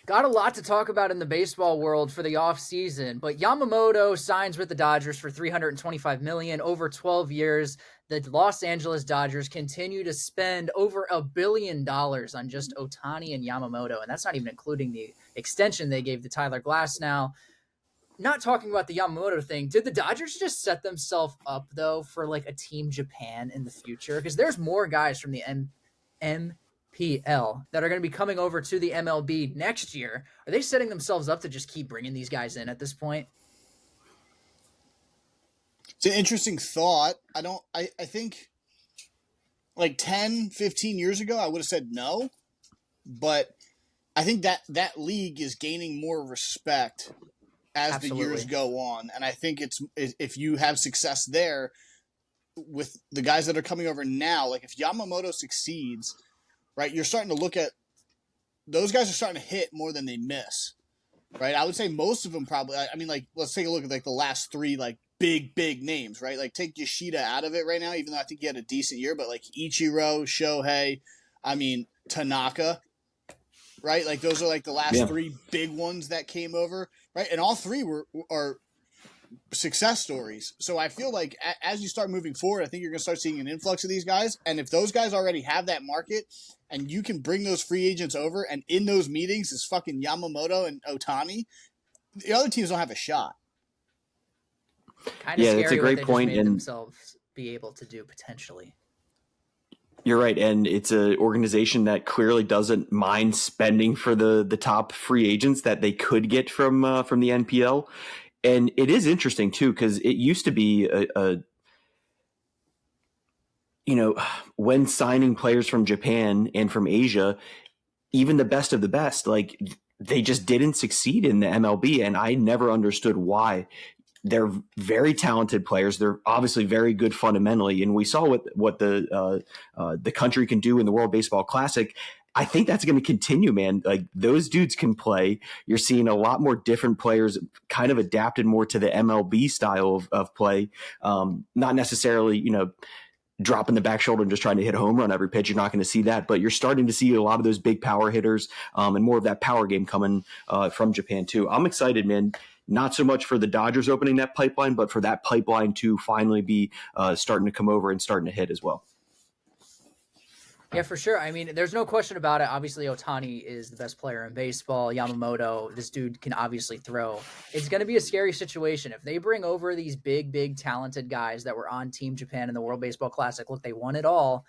Got a lot to talk about in the baseball world for the offseason, but Yamamoto signs with the Dodgers for $325 million over 12 years. The Los Angeles Dodgers continue to spend over $1 billion on just Ohtani and Yamamoto, and that's not even including the extension they gave to Tyler Glasnow. Not talking about the Yamamoto thing, did the Dodgers just set themselves up, though, for like a Team Japan in the future? Because there's more guys from the MPL that are going to be coming over to the MLB next year. Are they setting themselves up to just keep bringing these guys in at this point? It's an interesting thought. I think like 10, 15 years ago, I would have said no. But I think that league is gaining more respect as Absolutely. the years go on. And I think it's if you have success there with the guys that are coming over now, like if Yamamoto succeeds, right, you're starting to look at those guys are starting to hit more than they miss, right? I would say most of them probably. I mean, like let's take a look at like the last three like big names, right? Like take Yoshida out of it right now, even though I think he had a decent year, but like Ichiro, Shohei, I mean Tanaka, right? Like those are like the last three big ones that came over, right? And all three are success stories. So I feel like as you start moving forward, I think you're going to start seeing an influx of these guys. And if those guys already have that market and you can bring those free agents over and in those meetings is fucking Yamamoto and Ohtani, the other teams don't have a shot. Kind of scary that's a great what they point. just made And themselves be able to do potentially. you're right. And it's an organization that clearly doesn't mind spending for the top free agents that they could get from the NPL. And it is interesting too, because it used to be when signing players from Japan and from Asia, even the best of the best, like they just didn't succeed in the MLB. And I never understood why. They're very talented players. They're obviously very good fundamentally. And we saw what the country can do in the World Baseball Classic. I think that's going to continue, man. Like those dudes can play. You're seeing a lot more different players kind of adapted more to the MLB style of play. Not necessarily, dropping the back shoulder and just trying to hit a home run every pitch. You're not going to see that, but you're starting to see a lot of those big power hitters and more of that power game coming from Japan too. I'm excited, man. Not so much for the Dodgers opening that pipeline, but for that pipeline to finally be starting to come over and starting to hit as well. Yeah, for sure. I mean, there's no question about it. Obviously, Ohtani is the best player in baseball. Yamamoto, this dude can obviously throw. It's going to be a scary situation. If they bring over these big, talented guys that were on Team Japan in the World Baseball Classic, look, they won it all.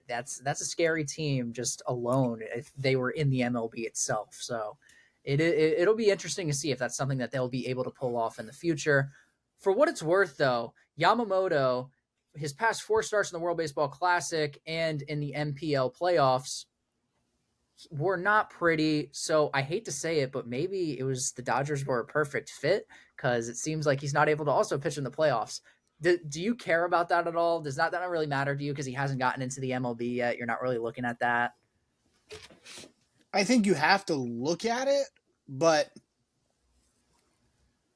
That's a scary team just alone if they were in the MLB itself. So it'll be interesting to see if that's something that they'll be able to pull off in the future. For what it's worth, though, Yamamoto, his past 4 starts in the World Baseball Classic and in the MPL playoffs were not pretty. So I hate to say it, but maybe it was the Dodgers were a perfect fit because it seems like he's not able to also pitch in the playoffs. Do you care about that at all? Does that not really matter to you because he hasn't gotten into the MLB yet? You're not really looking at that? I think you have to look at it, but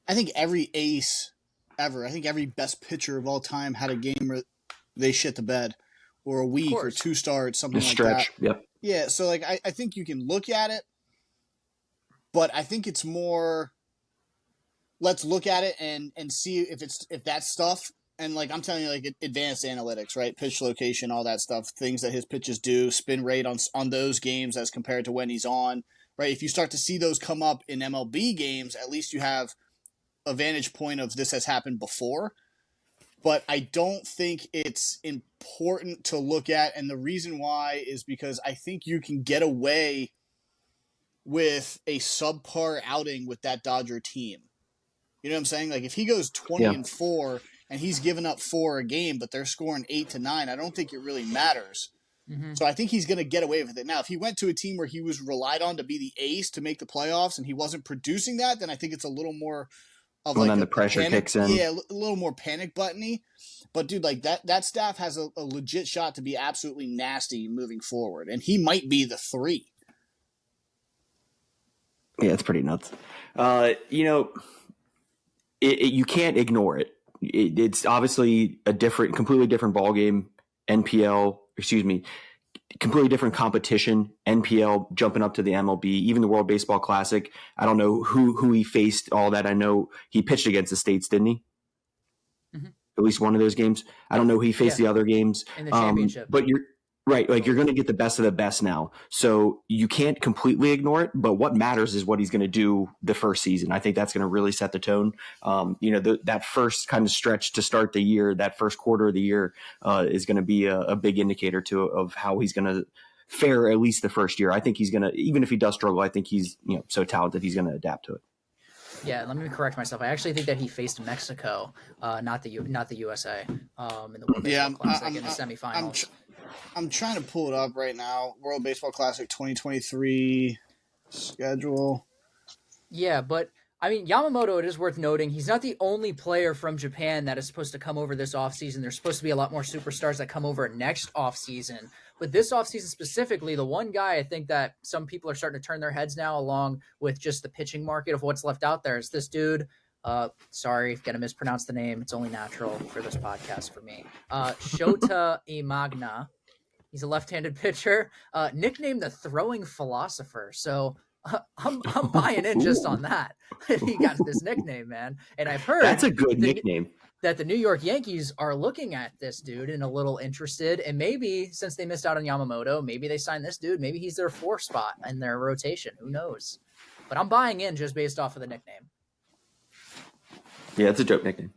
I think every ace ever, I think every best pitcher of all time had a game where they shit the bed or a week or 2 starts, something like stretch. that. Yep. Yeah, so like I think you can look at it, but I think it's more let's look at it and see if that stuff, and like I'm telling you, like advanced analytics, right? Pitch location, all that stuff, things that his pitches do, spin rate on those games as compared to when he's on, right? If you start to see those come up in MLB games, at least you have a vantage point of this has happened before. But I don't think it's important to look at, and the reason why is because I think you can get away with a subpar outing with that Dodger team. You know what I'm saying? Like if he goes 20-4 and he's giving up 4 a game, but they're scoring 8 to 9, I don't think it really matters. Mm-hmm. So I think he's going to get away with it. Now, if he went to a team where he was relied on to be the ace to make the playoffs and he wasn't producing that, then I think it's a little more of when like the pressure panic, kicks in. Yeah, a little more panic button-y. But dude, like that staff has a legit shot to be absolutely nasty moving forward, and he might be the 3. Yeah, it's pretty nuts. You can't ignore it. It's obviously a completely different ballgame. completely different competition. NPL jumping up to the MLB, even the World Baseball Classic. I don't know who he faced. All that I know he pitched against the States, didn't he? Mm-hmm. At least one of those games. I don't know who he faced the other games. In the championship. But you're right. Like you're going to get the best of the best now. So you can't completely ignore it. But what matters is what he's going to do the first season. I think that's going to really set the tone. That first kind of stretch to start the year, that first quarter of the year is going to be a big indicator of how he's going to fare at least the first year. I think he's going to, even if he does struggle, I think he's so talented he's going to adapt to it. Yeah, let me correct myself. I actually think that he faced Mexico, not the USA, in the World Baseball Classic in the semifinals. I'm trying to pull it up right now. World Baseball Classic 2023 schedule. Yeah, but I mean, Yamamoto, it is worth noting, he's not the only player from Japan that is supposed to come over this offseason. There's supposed to be a lot more superstars that come over next offseason. But this offseason specifically, the one guy I think that some people are starting to turn their heads now, along with just the pitching market of what's left out there, is this dude. Sorry, if I'm going to mispronounce the name. It's only natural for this podcast for me. Shota Imagna. He's a left-handed pitcher, nicknamed the Throwing Philosopher. So I'm buying in just on that. He got this nickname, man. And I've heard that's a good nickname. That the New York Yankees are looking at this dude and a little interested. And maybe since they missed out on Yamamoto, maybe they sign this dude. Maybe he's their 4th spot in their rotation. Who knows? But I'm buying in just based off of the nickname. Yeah, it's a dope nickname.